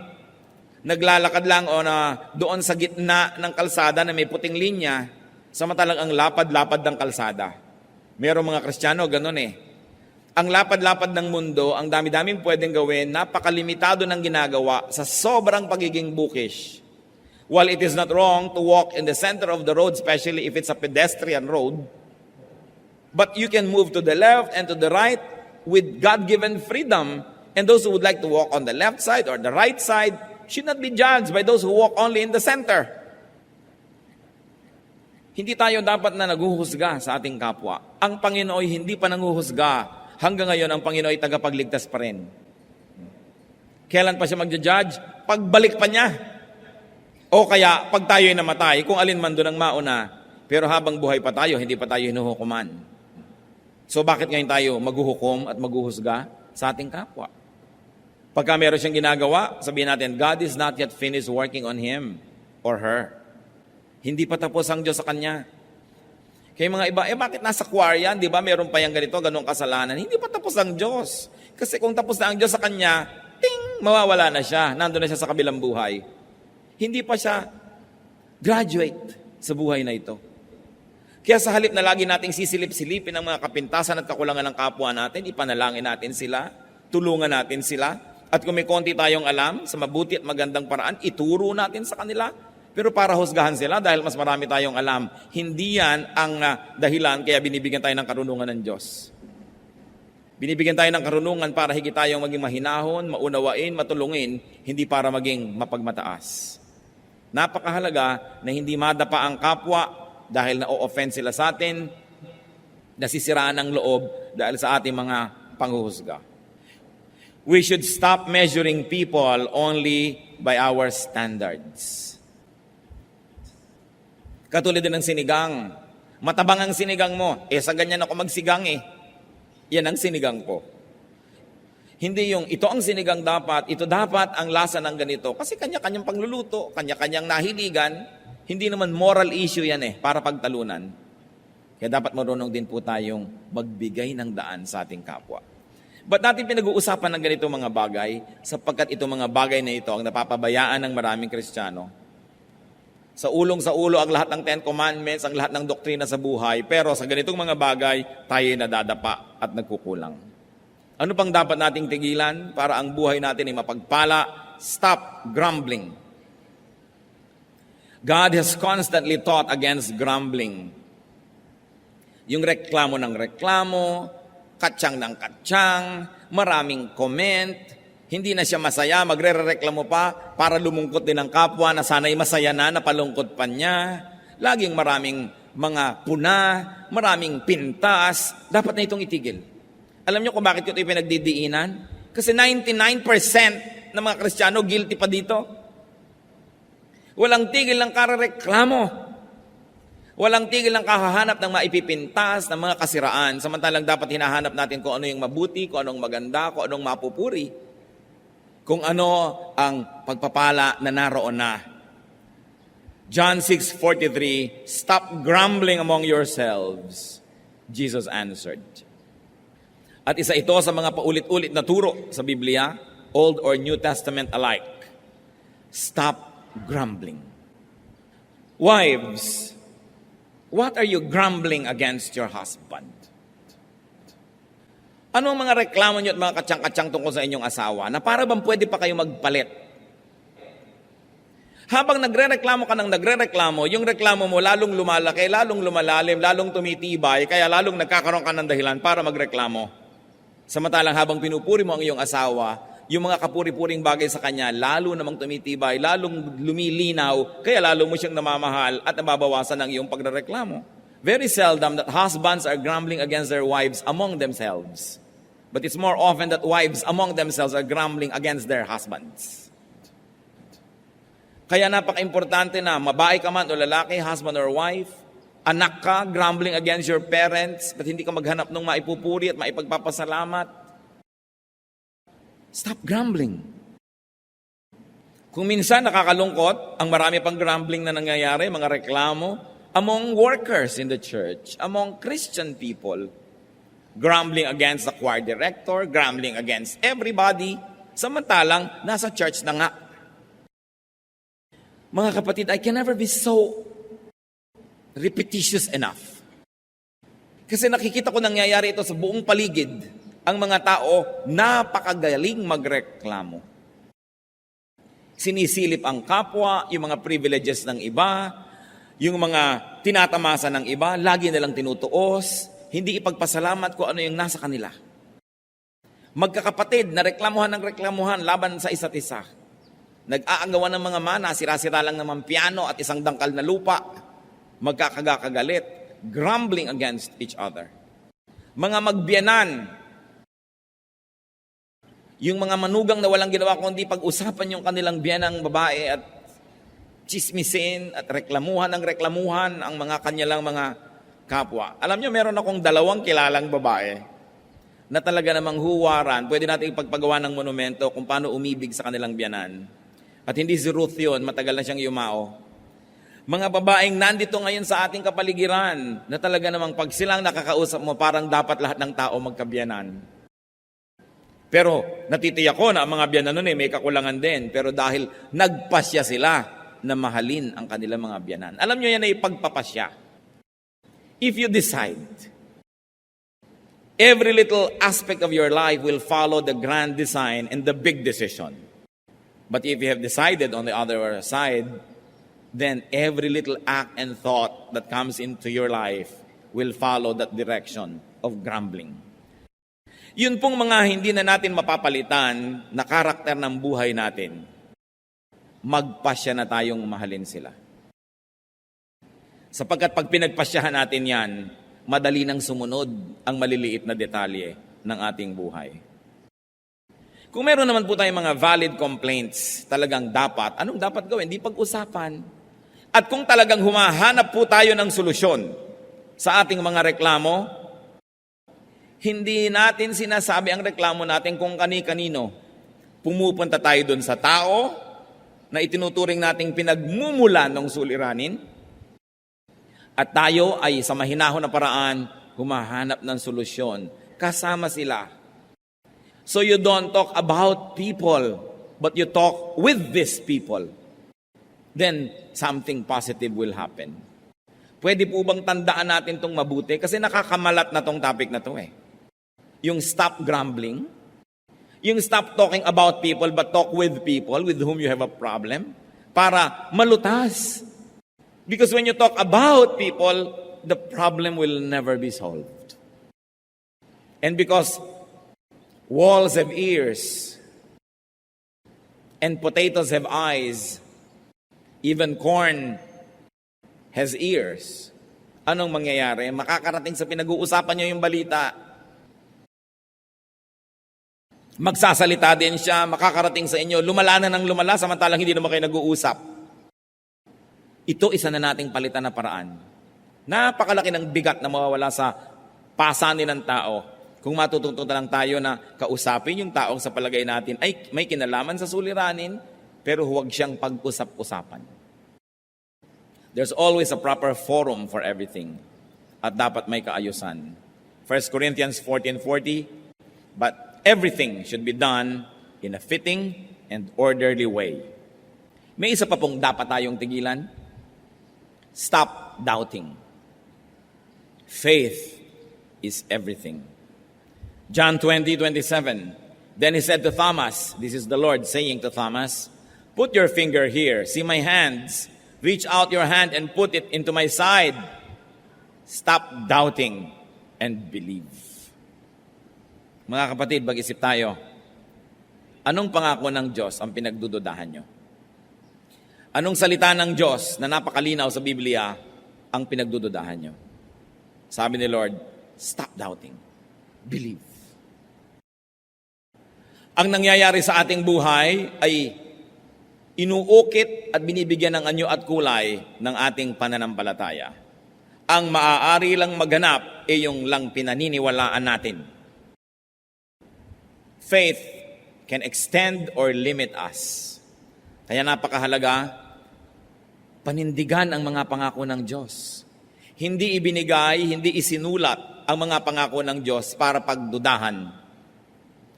naglalakad lang o na doon sa gitna ng kalsada na may puting linya, samantalang ang lapad-lapad ng kalsada. Merong mga Kristiyano, ganun Ang lapad-lapad ng mundo, ang dami-daming pwedeng gawin, napakalimitado ng ginagawa sa sobrang pagiging bookish. While it is not wrong to walk in the center of the road, especially if it's a pedestrian road, but you can move to the left and to the right with God-given freedom. And those who would like to walk on the left side or the right side should not be judged by those who walk only in the center. Hindi tayo dapat na naghuhusga sa ating kapwa. Ang Panginoon ay hindi pa nanghuhusga. Hanggang ngayon, ang Panginoon ay tagapagligtas pa rin. Kailan pa siya magja-judge? Pagbalik pa niya. O kaya, pag tayo'y namatay, kung alin man doon ang mauna, pero habang buhay pa tayo, hindi pa tayo hinuhukuman. So bakit ngayon tayo maghuhukom at maghuhusga sa ating kapwa? Pagka meron siyang ginagawa, sabihin natin, God is not yet finished working on him or her. Hindi pa tapos ang Diyos sa kanya. Kaya mga iba, bakit nasa choir yan? Di ba meron pa yung ganito, ganong kasalanan? Hindi pa tapos ang Diyos. Kasi kung tapos na ang Diyos sa kanya, ting, mawawala na siya. Nandun na siya sa kabilang buhay. Hindi pa siya graduate sa buhay na ito. Kaya sa halip na lagi nating sisilip-silipin ang mga kapintasan at kakulangan ng kapwa natin, ipanalangin natin sila, tulungan natin sila, at kung may konti tayong alam sa mabuti at magandang paraan, ituro natin sa kanila. Pero para husgahan sila dahil mas marami tayong alam, hindi yan ang dahilan kaya binibigyan tayo ng karunungan ng Diyos. Binibigyan tayo ng karunungan para higit tayong maging mahinahon, maunawain, matulungin, hindi para maging mapagmataas. Napakahalaga na hindi madapa ang kapwa dahil na-o-offend sila sa atin, nasisiraan ang loob dahil sa ating mga panghuhusga. We should stop measuring people only by our standards. Katulad din ng sinigang. Matabang ang sinigang mo. Sa ganyan ako magsigang Yan ang sinigang ko. Hindi yung ito ang sinigang dapat, ito dapat ang lasa ng ganito. Kasi kanya-kanyang pangluluto, kanya-kanyang nahiligan. Hindi naman moral issue yan para pagtalunan. Kaya dapat marunong din po tayong magbigay ng daan sa ating kapwa. Ba't natin pinag-uusapan ng ganito mga bagay? Sapagkat itong mga bagay na ito ang napapabayaan ng maraming Kristiyano. Sa ulo ang lahat ng Ten Commandments, ang lahat ng doktrina sa buhay, pero sa ganitong mga bagay, tayo nadadapa at nagkukulang. Ano pang dapat nating tigilan para ang buhay natin ay mapagpala? Stop grumbling. God has constantly taught against grumbling. Yung reklamo ng reklamo, katsang ng katsang, maraming comment, hindi na siya masaya, magre-reklamo pa para lumungkot din ang kapwa na sana'y masaya na, napalungkot pa niya. Laging maraming mga puna, maraming pintas, dapat na itong itigil. Alam niyo kung bakit ito pinagdidiinan? Kasi 99% ng mga Kristiyano guilty pa dito. Walang tigil ng karareklamo. Walang tigil ng kahahanap ng maipipintas, ng mga kasiraan. Samantalang dapat hinahanap natin kung ano yung mabuti, kung anong maganda, kung anong mapupuri. kung ano ang pagpapala na naroon na. John 6:43, "Stop grumbling among yourselves," Jesus answered. At isa ito sa mga paulit-ulit na turo sa Biblia, Old or New Testament alike. Stop grumbling. Wives, what are you grumbling against your husband? Ano ang mga reklamo niyo at mga katsang-katsang tungkol sa inyong asawa na para bang pwede pa kayo magpalit? Habang nagre-reklamo ka ng nagre-reklamo, yung reklamo mo lalong lumalaki, lalong lumalalim, lalong tumitibay, kaya lalong nagkakaroon ka ng dahilan para magreklamo. Samantalang habang pinupuri mo ang iyong asawa, yung mga kapuri-puring bagay sa kanya, lalo namang tumitibay, lalong lumilinaw, kaya lalo mo siyang namamahal at nababawasan ang iyong pagrereklamo. Very seldom that husbands are grumbling against their wives among themselves. But it's more often that wives among themselves are grumbling against their husbands. Kaya napaka-importante na mabae ka man o lalaki, husband or wife, anak ka, grumbling against your parents, at hindi ka maghanap ng maipupuri at maipagpapasalamat. Stop grumbling. Kung minsan nakakalungkot, ang marami pang grumbling na nangyayari, mga reklamo, among workers in the church, among Christian people, grumbling against the choir director, grumbling against everybody, samantalang nasa church na nga. Mga kapatid, I can never be so repetitious enough. Kasi nakikita ko nangyayari ito sa buong paligid. Ang mga tao, napakagaling magreklamo. Sinisilip ang kapwa, yung mga privileges ng iba, yung mga tinatamasa ng iba, lagi nilang tinutuos, hindi ipagpasalamat kung ano yung nasa kanila. Magkakapatid na reklamuhan ng reklamuhan laban sa isa't isa. Nag-aagawan ng mga mana, sira-sira lang naman piano at isang dangkal na lupa. Magkakagagalit, grumbling against each other. Mga magbiyanan, yung mga manugang na walang ginawa kundi pag-usapan yung kanilang biyanang babae at chismisin at reklamuhan ang mga kanyalang mga kapwa. Alam nyo, meron akong 2 kilalang babae na talaga namang huwaran. Pwede natin ipagpagawa ng monumento kung paano umibig sa kanilang biyanan. At hindi si Ruth yun, matagal na siyang yumao. Mga babaeng nandito ngayon sa ating kapaligiran na talaga namang pag silang nakakausap mo, parang dapat lahat ng tao magkabiyanan. Pero natitiyak ko na ang mga biyanan nun may kakulangan din. Pero dahil nagpasya sila na mahalin ang kanilang mga biyanan. Alam nyo yan ay pagpapasya. If you decide, every little aspect of your life will follow the grand design and the big decision. But if you have decided on the other side, then every little act and thought that comes into your life will follow that direction of grumbling. Yun pong mga hindi na natin mapapalitan na karakter ng buhay natin, magpasya na tayong mahalin sila. Sapagkat pag pinagpasyahan natin yan, madali nang sumunod ang maliliit na detalye ng ating buhay. Kung meron naman po tayong mga valid complaints, talagang dapat, anong dapat gawin? Di pag-usapan. At kung talagang humahanap po tayo ng solusyon sa ating mga reklamo, hindi natin sinasabi ang reklamo natin kung kani-kanino. Pumupunta tayo doon sa tao na itinuturing nating pinagmumulan ng suliranin, at tayo ay sa mahinahon na paraan humahanap ng solusyon. Kasama sila. So you don't talk about people, but you talk with these people. Then something positive will happen. Pwede po bang tandaan natin itong mabuti? Kasi nakakamalat na tong topic na to eh. Yung stop grumbling, yung stop talking about people but talk with people with whom you have a problem para malutas. Because when you talk about people, the problem will never be solved. And because walls have ears and potatoes have eyes, even corn has ears. Anong mangyayari? Makakarating sa pinag-uusapan nyo yung balita. Magsasalita din siya, makakarating sa inyo, lumala na ng lumala, samantalang hindi naman kayo nag-uusap. Ito isa na nating palitan na paraan. Napakalaki ng bigat na mawawala sa pasanin ng tao Kung matututo na lang tayo na kausapin yung taong sa palagay natin ay may kinalaman sa suliranin, pero huwag siyang pag-usap-usapan. There's always a proper forum for everything. At dapat may kaayusan. 1 Corinthians 14:40, but everything should be done in a fitting and orderly way. May isa pa pong dapat tayong tigilan. Stop doubting. Faith is everything. John 20:27, then he said to Thomas, this is the Lord saying to Thomas, put your finger here, see my hands, reach out your hand and put it into my side. Stop doubting and believe. Mga kapatid, mag-isip tayo. Anong pangako ng Diyos ang pinagdududahan nyo? Anong salita ng Diyos na napakalinaw sa Biblia ang pinagdududahan nyo? Sabi ni Lord, stop doubting. Believe. Ang nangyayari sa ating buhay ay inuukit at binibigyan ng anyo at kulay ng ating pananampalataya. Ang maaari lang maganap ay yung lang pinaniniwalaan natin. Faith can extend or limit us. Kaya napakahalaga, panindigan ang mga pangako ng Diyos. Hindi ibinigay, hindi isinulat ang mga pangako ng Diyos para pagdudahan.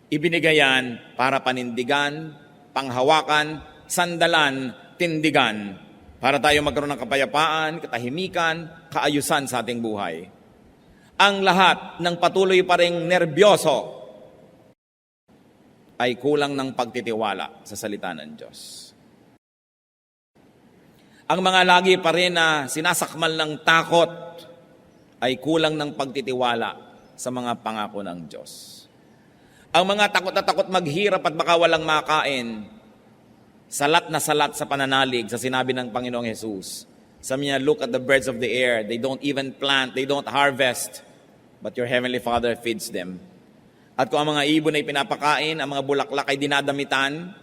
Ibinigay yan para panindigan, panghawakan, sandalan, tindigan, para tayo magkaroon ng kapayapaan, katahimikan, kaayusan sa ating buhay. Ang lahat ng patuloy pa ring nerbyoso ay kulang ng pagtitiwala sa salita ng Diyos. Ang mga lagi pa rin na sinasakmal ng takot ay kulang ng pagtitiwala sa mga pangako ng Diyos. Ang mga takot na takot maghirap at baka walang makain, salat na salat sa pananalig sa sinabi ng Panginoong Jesus. Sabi niya, look at the birds of the air. They don't even plant, they don't harvest, but your heavenly Father feeds them. At kung ang mga ibon ay pinapakain, ang mga bulaklak ay dinadamitan,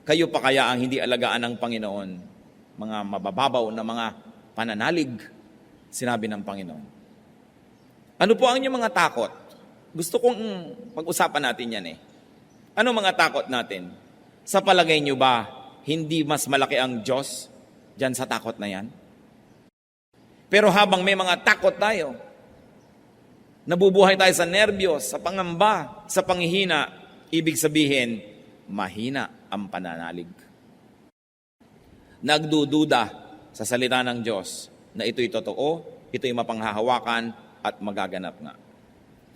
kayo pa kaya ang hindi alagaan ng Panginoon? Mga mabababaw na mga pananalig, sinabi ng Panginoon. Ano po ang inyong mga takot? Gusto kong pag-usapan natin yan eh. Ano mga takot natin? Sa palagay nyo ba, hindi mas malaki ang Diyos dyan sa takot na yan? Pero habang may mga takot tayo, nabubuhay tayo sa nerbiyos, sa pangamba, sa panghihina, ibig sabihin, mahina ang pananalig. Nagdududa sa salita ng Diyos na ito'y totoo, ito'y mapanghahawakan at magaganap nga.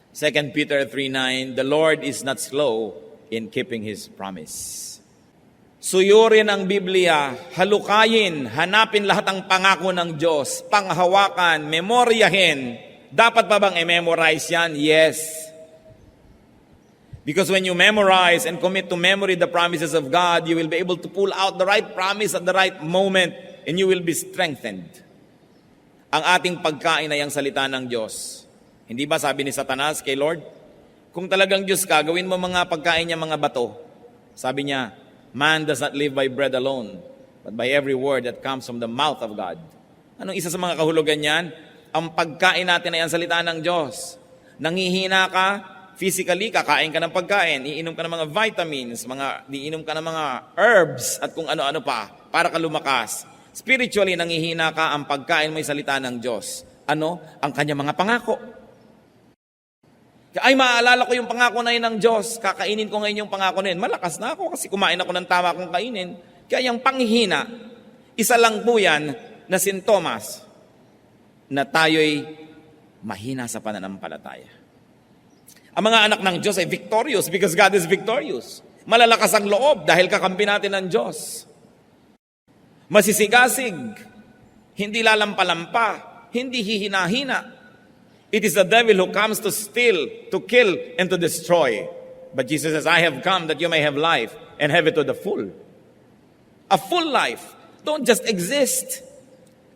2 Peter 3:9, the Lord is not slow in keeping His promise. Suyurin ang Biblia, halukayin, hanapin lahat ng pangako ng Diyos, panghawakan, memoryahin. Dapat pa bang i-memorize yan? Yes. Because when you memorize and commit to memory the promises of God, you will be able to pull out the right promise at the right moment and you will be strengthened. Ang ating pagkain ay ang salita ng Diyos. Hindi ba sabi ni Satanas kay Lord, kung talagang Diyos ka, gawin mo mga pagkain niya mga bato. Sabi niya, man does not live by bread alone, but by every word that comes from the mouth of God. Anong isa sa mga kahulugan niyan? Ang pagkain natin ay ang salita ng Diyos. Nangihina ka, physically, kakain ka ng pagkain, iinom ka ng mga vitamins, iinom ka ng mga herbs, at kung ano-ano pa, para ka lumakas. Spiritually, nangihina ka, ang pagkain mo ay salita ng Diyos. Ano? Ang kanyang mga pangako. Ay, maaalala ko yung pangako na yun ng Diyos. Kakainin ko ngayon yung pangako na yun. Malakas na ako kasi kumain ako ng tama kong kainin. Kaya yung panghihina, isa lang po yan na sintomas na tayo'y mahina sa pananampalataya. Ang mga anak ng Diyos ay victorious because God is victorious. Malalakas ang loob dahil kakampi natin ng Diyos. Masisigasig, hindi lalampalampa, hindi hihina-hina. It is the devil who comes to steal, to kill, and to destroy. But Jesus says, I have come that you may have life and have it to the full. A full life. Don't just exist.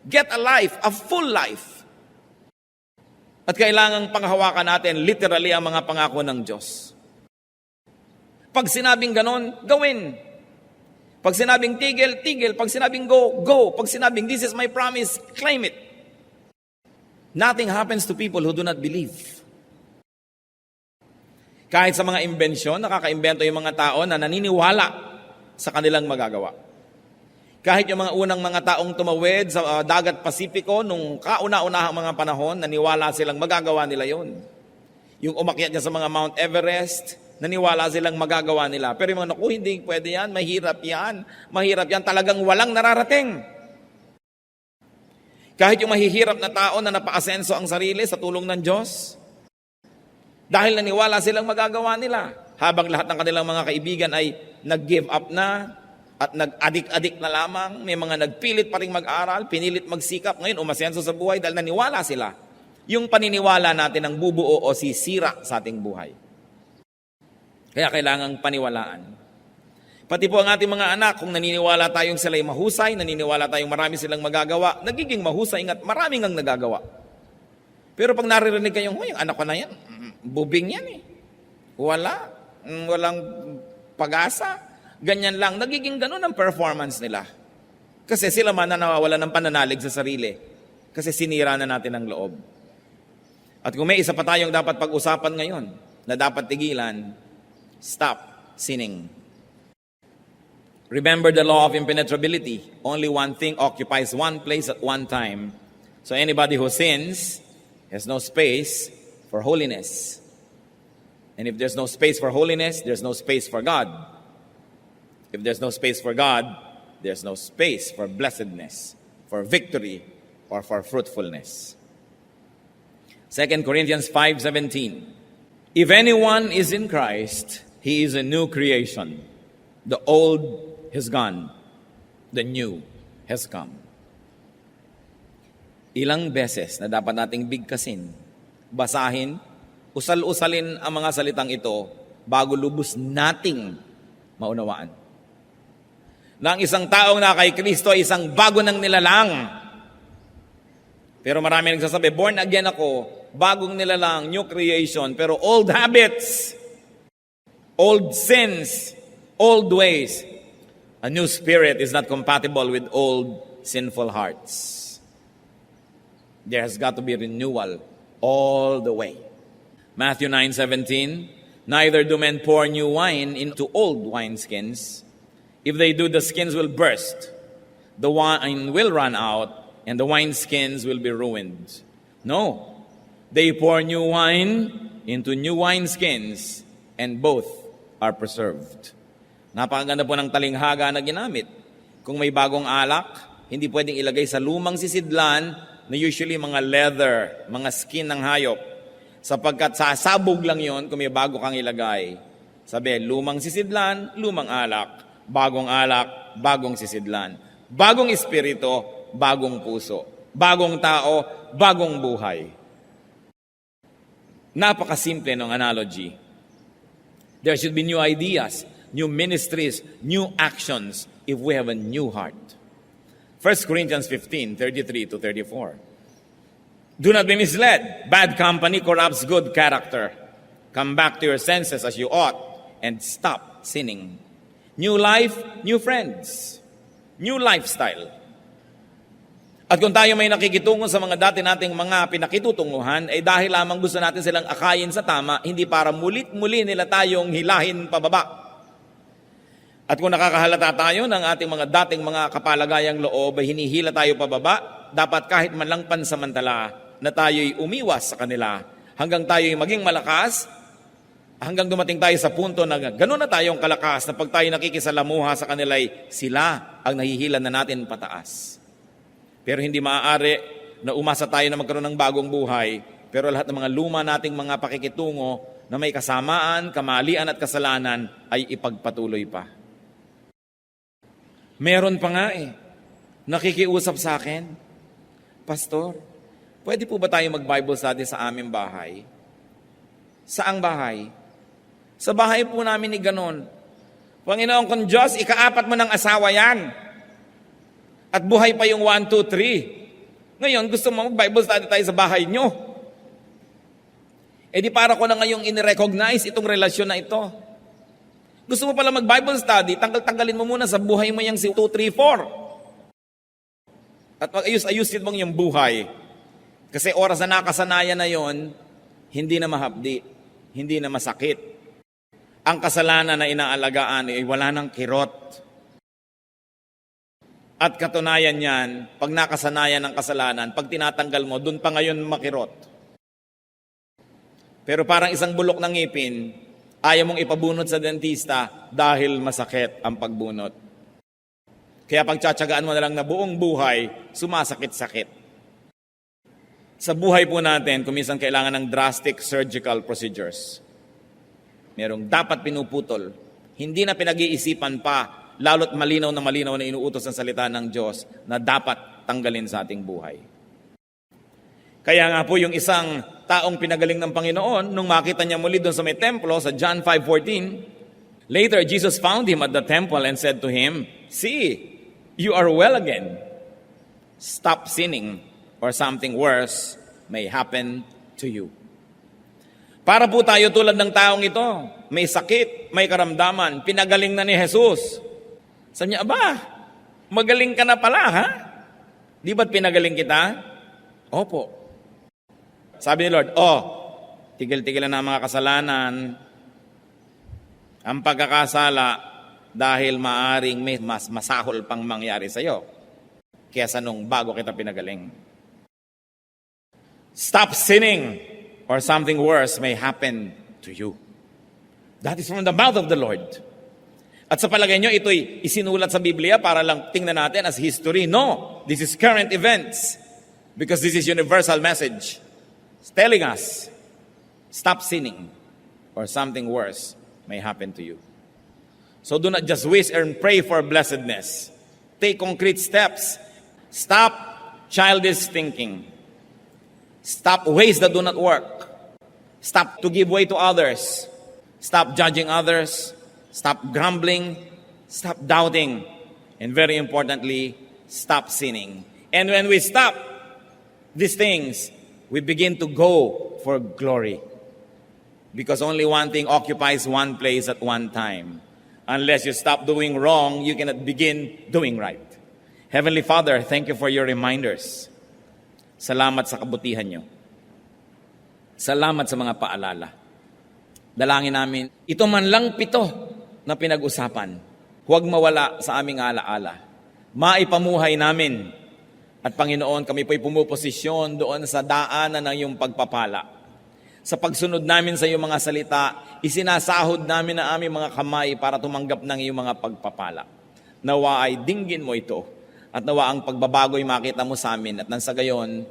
Get a life, a full life. At kailangang panghawakan natin literally ang mga pangako ng Diyos. Pag sinabing ganon, gawin. Pag sinabing tigil, tigil. Pag sinabing go, go. Pag sinabing this is my promise, claim it. Nothing happens to people who do not believe. Kahit sa mga imbensyon, nakakaimbento yung mga tao na naniniwala sa kanilang magagawa. Kahit yung mga unang mga taong tumawid sa dagat Pasipiko nung kauna-unahang mga panahon, naniwala silang magagawa nila yon. Yung umakyat niya sa mga Mount Everest, naniwala silang magagawa nila. Pero yung mga, naku, hindi pwede yan, mahirap yan. Mahirap yan, talagang walang nararating. Kahit yung mahihirap na tao na napaasenso ang sarili sa tulong ng Diyos, dahil naniwala silang magagawa nila. Habang lahat ng kanilang mga kaibigan ay nag-give up na at nag-adik-adik na lamang, may mga nagpilit pa rin mag-aral, pinilit magsikap, ngayon umasenso sa buhay dahil naniwala sila. Yung paniniwala natin ang bubuo o sisira sa ating buhay. Kaya kailangang paniwalaan. Pati po ang ating mga anak, kung naniniwala tayong sila'y mahusay, naniniwala tayong marami silang magagawa, nagiging mahusay at maraming ang nagagawa. Pero pag naririnig kayong, yung anak ko na yan, bubing yan eh. Walang pag-asa. Ganyan lang. Nagiging ganun ang performance nila. Kasi sila man na nawawala ng pananalig sa sarili. Kasi sinira na natin ang loob. At kung may isa pa tayong dapat pag-usapan ngayon na dapat tigilan, stop sinning. Remember the law of impenetrability. Only one thing occupies one place at one time. So anybody who sins has no space for holiness. And if there's no space for holiness, there's no space for God. If there's no space for God, there's no space for blessedness, for victory, or for fruitfulness. 2 Corinthians 5:17. If anyone is in Christ, he is a new creation. The old has gone. The new has come. Ilang beses na dapat nating bigkasin, basahin, usal-usalin ang mga salitang ito bago lubos nating maunawaan. Na ang isang taong na kay Kristo ay isang bago ng nilalang. Pero marami nagsasabi, born again ako, bagong nilalang, new creation, pero old habits, old sins, old ways. A new spirit is not compatible with old sinful hearts. There has got to be renewal all the way. Matthew 9:17, neither do men pour new wine into old wineskins. If they do, the skins will burst, the wine will run out, and the wineskins will be ruined. No, they pour new wine into new wineskins, and both are preserved. Napakaganda po ng talinghaga na ginamit. Kung may bagong alak, hindi pwedeng ilagay sa lumang sisidlan na usually mga leather, mga skin ng hayop. Sapagkat sasabog lang yon kung may bago kang ilagay. Sabi, lumang sisidlan, lumang alak. Bagong alak, bagong sisidlan. Bagong espiritu, bagong puso. Bagong tao, bagong buhay. Napakasimple ng analogy. There should be new ideas, new ministries, new actions if we have a new heart. 1 Corinthians 15:33-34. Do not be misled. Bad company corrupts good character. Come back to your senses as you ought and stop sinning. New life, new friends. New lifestyle. At kung tayo may nakikitungo sa mga dati nating mga pinakitutunguhan, ay dahil lamang gusto natin silang akayin sa tama, hindi para mulit-muli nila tayong hilahin pababa. At kung nakakahalata tayo ng ating mga dating mga kapalagayang loob ay hinihila tayo pababa, dapat kahit man lang pansamantala na tayo'y umiwas sa kanila hanggang tayo'y maging malakas, hanggang dumating tayo sa punto na gano'n na tayong kalakas na pag tayo nakikisalamuha sa kanila'y sila ang nahihilan na natin pataas. Pero hindi maaari na umasa tayo na magkaroon ng bagong buhay, pero lahat ng mga luma nating mga pakikitungo na may kasamaan, kamalian at kasalanan ay ipagpatuloy pa. Meron pa nga nakikiusap sa akin, Pastor, pwede po ba tayo mag-Bible study sa aming bahay? Saang bahay? Sa bahay po namin ni ganon. Panginoon kong Diyos, ikaapat mo ng asawa yan. At buhay pa yung 1, 2, 3. Ngayon, gusto mo mag-Bible study tayo sa bahay nyo. Eh di para ko na ngayong in-recognize itong relasyon na ito. Gusto mo pala mag-Bible study, tanggal-tanggalin mo muna sa buhay mo yung 2, 3, 4. At mag-ayus-ayusin mong yung buhay. Kasi oras na nakasanayan na yon, hindi na mahapdi, hindi na masakit, ang kasalanan na inaalagaan ay wala ng kirot. At katunayan yan, pag nakasanayan ng kasalanan, pag tinatanggal mo, dun pa ngayon makirot. Pero parang isang bulok ng ngipin, ayaw mong ipabunot sa dentista dahil masakit ang pagbunot. Kaya pagtsatsagaan mo na lang na buong buhay, sumasakit-sakit. Sa buhay po natin, kuminsan kailangan ng drastic surgical procedures. Merong dapat pinuputol. Hindi na pinag-iisipan pa, lalo't malinaw na inuutos ng salita ng Diyos na dapat tanggalin sa ating buhay. Kaya nga po yung isang taong pinagaling ng Panginoon, nung makita niya muli doon sa may templo, sa John 5:14, later Jesus found him at the temple and said to him, "See, you are well again. Stop sinning, or something worse may happen to you." Para po tayo tulad ng taong ito, may sakit, may karamdaman, pinagaling na ni Jesus. Sabi niya, aba, magaling ka na pala, ha? Di ba't pinagaling kita? Opo. Sabi ni Lord, tigil-tigilan na ang mga kasalanan, ang pagkakasala, dahil maaring may mas masahol pang mangyari sa iyo kaysa nung bago kita pinagaling. Stop sinning, or something worse may happen to you. That is from the mouth of the Lord. At sa palagay nyo, ito'y isinulat sa Biblia para lang tingnan natin as history. No, this is current events because this is universal message. It's telling us, stop sinning or something worse may happen to you. So do not just wish and pray for blessedness. Take concrete steps. Stop childish thinking. Stop ways that do not work. Stop to give way to others. Stop judging others. Stop grumbling. Stop doubting. And very importantly, stop sinning. And when we stop these things, we begin to go for glory. Because only one thing occupies one place at one time. Unless you stop doing wrong, you cannot begin doing right. Heavenly Father, thank you for your reminders. Salamat sa kabutihan nyo. Salamat sa mga paalala. Dalangin namin, ito man lang 7 na pinag-usapan, huwag mawala sa aming alaala. Maipamuhay namin. At Panginoon, kami po'y pumuposisyon doon sa daanan ng iyong pagpapala. Sa pagsunod namin sa iyong mga salita, isinasahod namin ang aming mga kamay para tumanggap ng iyong mga pagpapala. Nawa ay dinggin mo ito at nawa ang pagbabago'y makita mo sa amin at nang sa gayon,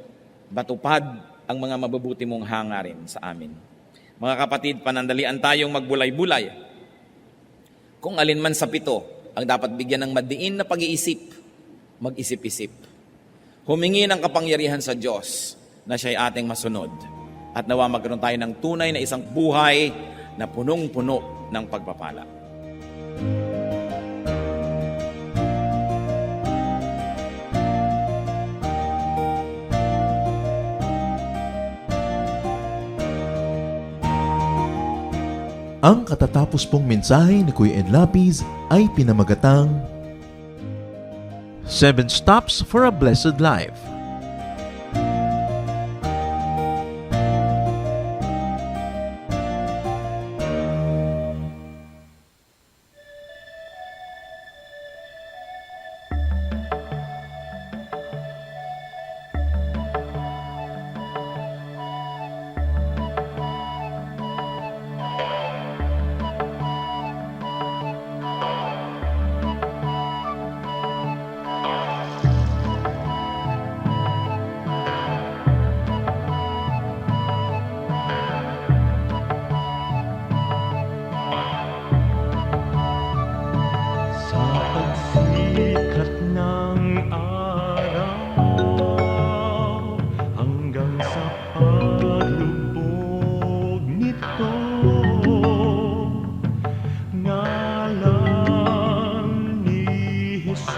matupad ang mga mabubuti mong hangarin sa amin. Mga kapatid, panandalian tayong magbulay-bulay. Kung alin man sa 7 ang dapat bigyan ng madiin na pag-iisip, mag-isip-isip. Humingi ng kapangyarihan sa Diyos na siya'y ating masunod. At nawa magkaroon tayo ng tunay na isang buhay na punong-puno ng pagpapala. Ang katatapos pong mensahe ni Kuya Ed Lapiz ay pinamagatang 7 Steps for a Blessed Life. Ngalan ni Jesus.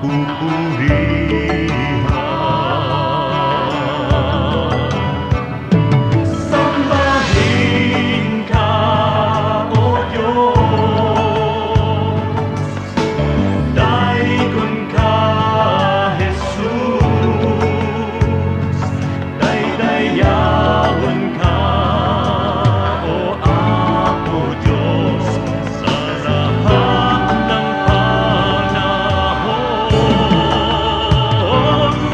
Sambahin ka, O Diyos, daikon ka, Jesus, daydayawan ka, O Apo Diyos, sa lahat ng panahon.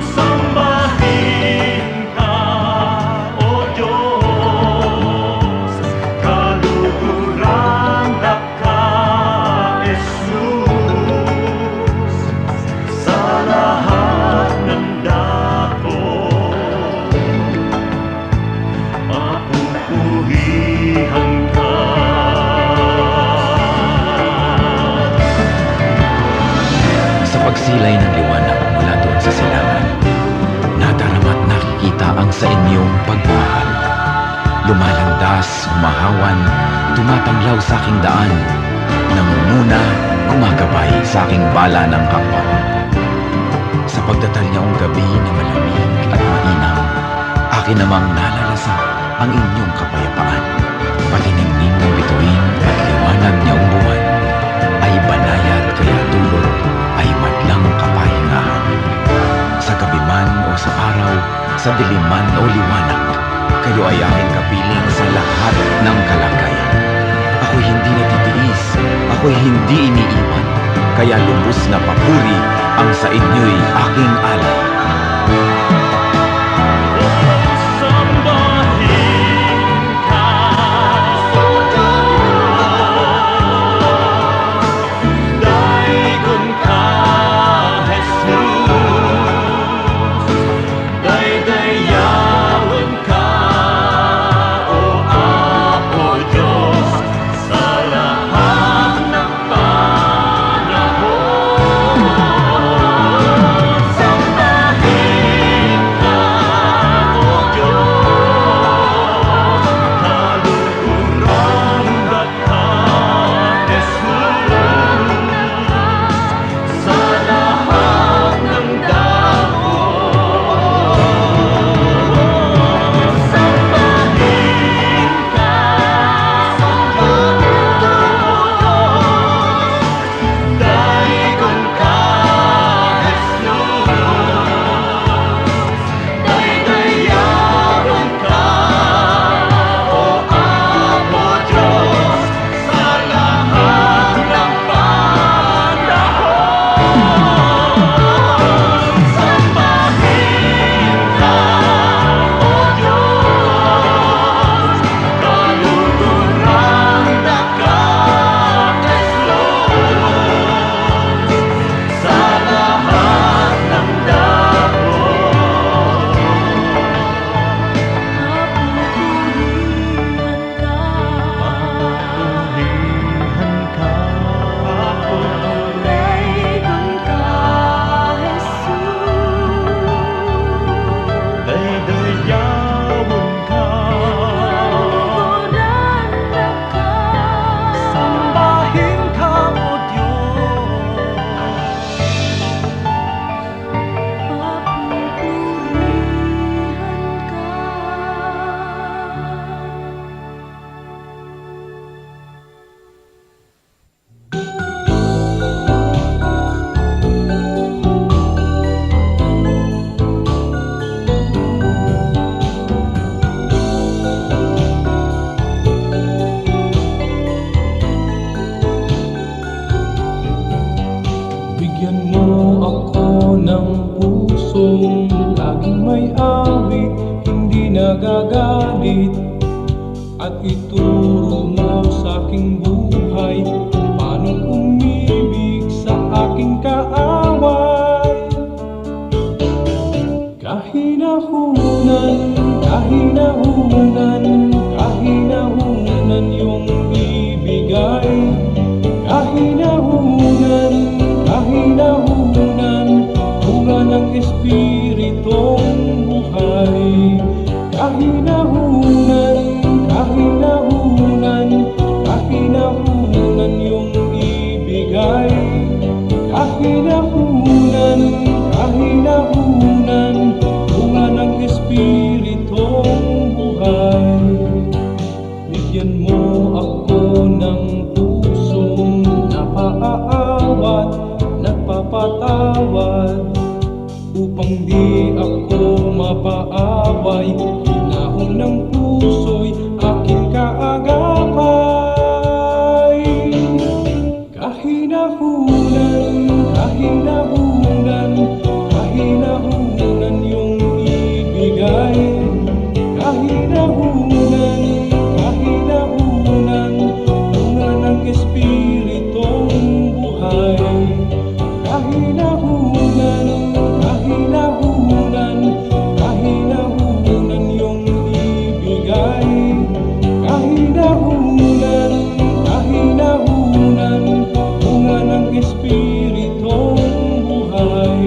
Sambahin ka, O Diyos, kaluguran ka, Jesus, sa lahat ng dako, mapupurihan ka. Sa pagsilay ng liwanag mula doon sa silangan, nadarama't nakikita ang sa inyong pagmamahal. Lumalandas, humahawan, tumatanglaw sa aking daan, nangunguna, gumagabay sa aking bala ng hakbang. Sa pagdatal niyong gabi na malamig at mainam, akin namang nalalasa ang inyong kapayapaan. Pati ningning ng bituin at liwanag niyong buwan ay banayad kaya dulot ay madlang kapahingahan. Sa gabi man o sa araw, sa dilim man o liwanag, kayo ay aking kapiling sa lahat ng kalagayan. Ako'y hindi natitiis, ako'y hindi iniiwan, kaya lubos na papuri ang sa inyo'y aking alay. Sambahin ka, O Diyos, daikon ka, Jesus, daydayawan ka, O Apo Diyos, sa lahat ng panahon. Sambahin ka, O Diyos, kaluguran ka, Jesus, sa lahat ng dako. Sambahin ka, O Diyos, daikon ka, Jesus, daydayawan ka, O Apo Diyos, sa lahat ng panahon. Sambahin ka, O Diyos, kaluguran ka, Jesus, sa lahat ng dako. Mapupurihan ka, daydayawan ka, sambahin ka, O Diyos. Bigyan mo ako ng pusong laging may awit, hindi nagagalit. At ituro mo sa aking buhay kung paano umibig sa aking kaaway. Kahinahunan, kahinahunan, kahinahunan yung ibigay. Kahinahunan, kahinahunan, bunga ng Espiritong buhay. Kahinahunan, kahinahunan, kahinahunan yung magpatawad upang di ako mapaaway. Hinahon ng puso'y aking kaagapay. Kahinahunan, kahinahunan, kahinahunan yung ibigay. Kahinahunan, kahinahunan, bunga ng Espiritong buhay. Kahinahunan, kahinahunan, kahinahunan yung ibigay. Kahinahunan, kahinahunan, bunga ng Espiritong buhay.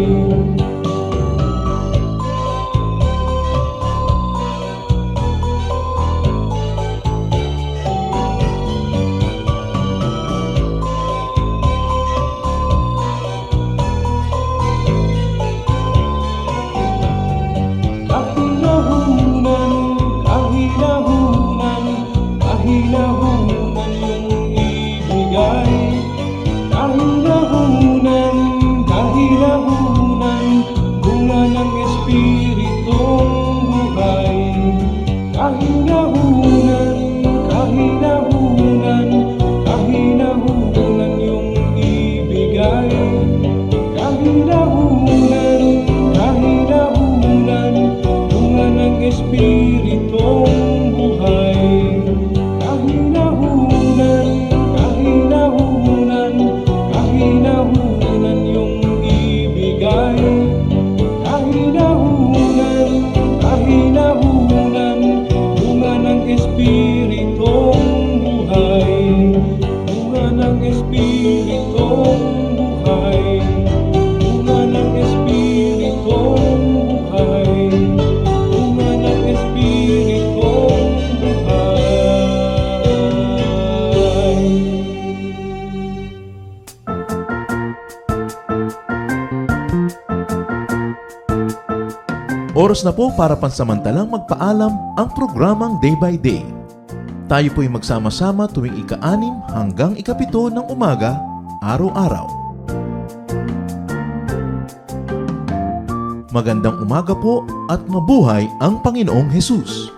Kahinahunan, kahinahunan, kahinahunan yung ibigay. Kahinahunan, kahinahunan, bunga ng Espiritong buhay. Kahinahunan, kahinahunan, kahinahunan yung ibigay. Kahinahunan, kahinahunan, bunga ng Espiritong buhay. Kahinahunan, kahinahunan, kahinahunan yung ibigay. Kahinahunan, kahinahunan, bunga ng Espiritong buhay. Bunga ng Espiritong buhay. Bunga ng Espiritong buhay. Bunga ng Espiritong buhay. Oras na po para pansamantalang magpaalam ang programang Day by Day. Tayo po'y magsama-sama tuwing ika-6 hanggang ika-7 ng umaga, araw-araw. Magandang umaga po at mabuhay ang Panginoong Hesus!